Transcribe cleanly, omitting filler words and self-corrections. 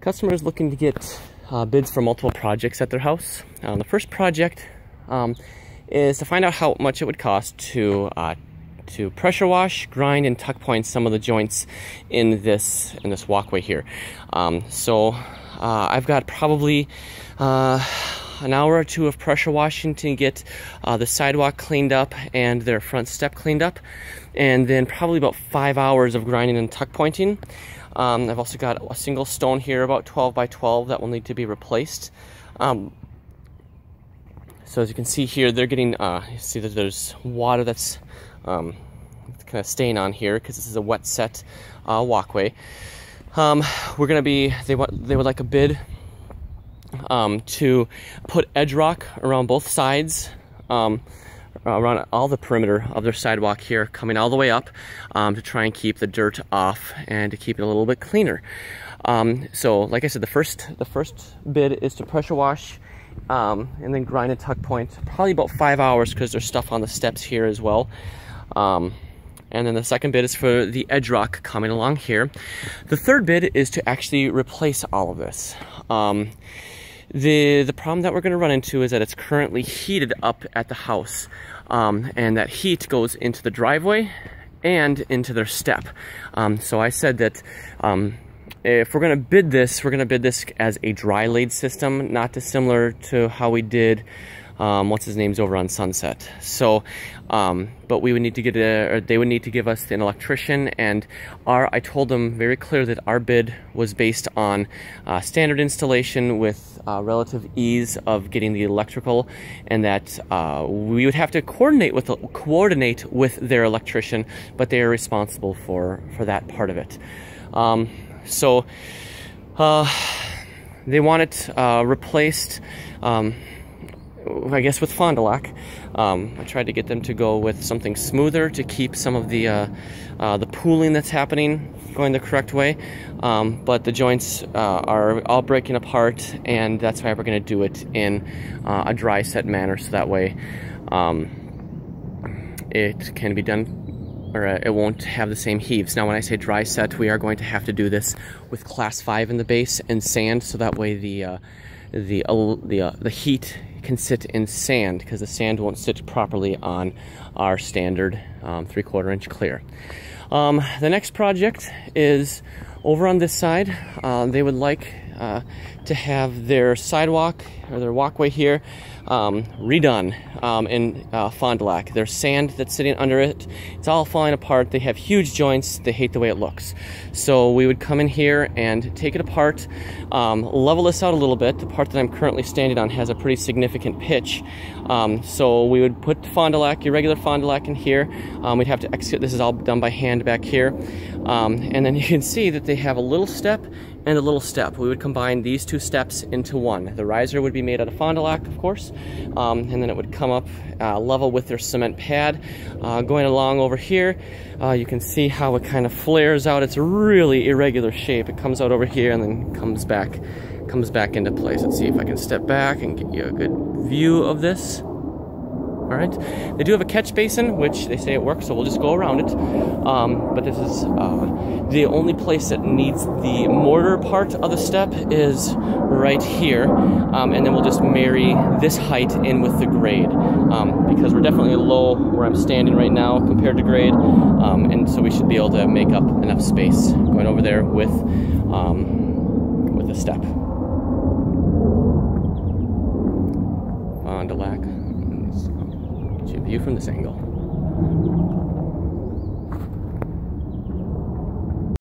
Customers looking to get bids for multiple projects at their house. The first project is to find out how much it would cost to pressure wash, grind, and tuck point some of the joints in this walkway here. I've got probably an hour or two of pressure washing to get the sidewalk cleaned up and their front step cleaned up, and then probably about 5 hours of grinding and tuck pointing. I've also got a single stone here about 12 by 12 that will need to be replaced. So as you can see here, they're getting, you see that there's water that's kind of staying on here because this is a wet set walkway. We're gonna be, they would like a bid to put edge rock around both sides, around all the perimeter of their sidewalk here, coming all the way up, to try and keep the dirt off and to keep it a little bit cleaner. So like I said, the first bid is to pressure wash and then grind and tuck point, probably about 5 hours because there's stuff on the steps here as well. And then the second bid is for the edge rock coming along here. The third bid is to actually replace all of this. The problem that we're going to run into is that it's currently heated up at the house, and that heat goes into the driveway and into their step. So I said that if we're going to bid this, we're going to bid this as a dry laid system, not dissimilar to how we did what's his name's over on Sunset. So, but we would need to get or they would need to give us an electrician, and I told them very clear that our bid was based on standard installation with relative ease of getting the electrical, and that we would have to coordinate with their electrician, but they are responsible for that part of it. So they want it replaced, I guess, with Fond du Lac. I tried to get them to go with something smoother to keep some of the pooling that's happening going the correct way, but the joints are all breaking apart, and that's why we're going to do it in a dry set manner, so that way it can be done, or it won't have the same heaves. Now when I say dry set, we are going to have to do this with class 5 in the base and sand, so that way the heat can sit in sand, because the sand won't sit properly on our standard 3/4 inch clear. The next project is over on this side. They would like to have their sidewalk or their walkway here redone in Fond du Lac. There's sand that's sitting under it. It's all falling apart. They have huge joints. They hate the way it looks. So we would come in here and take it apart, level this out a little bit. The part that I'm currently standing on has a pretty significant pitch. So we would put Fond du Lac, your regular Fond du Lac, in here. We'd have to execute. This is all done by hand back here. And then you can see that they have a little step and a little step. We would combine these two steps into one. The riser would be made out of Fond du Lac, of course, and then it would come up level with their cement pad. Going along over here, you can see how it kind of flares out. It's a really irregular shape. It comes out over here and then comes back into place. Let's see if I can step back and get you a good view of this. All right, they do have a catch basin, which they say it works, so we'll just go around it. But this is the only place that needs the mortar part of the step is right here, and then we'll just marry this height in with the grade, because we're definitely low where I'm standing right now compared to grade, and so we should be able to make up enough space going over there with the step. Fond du Lac. View from this angle.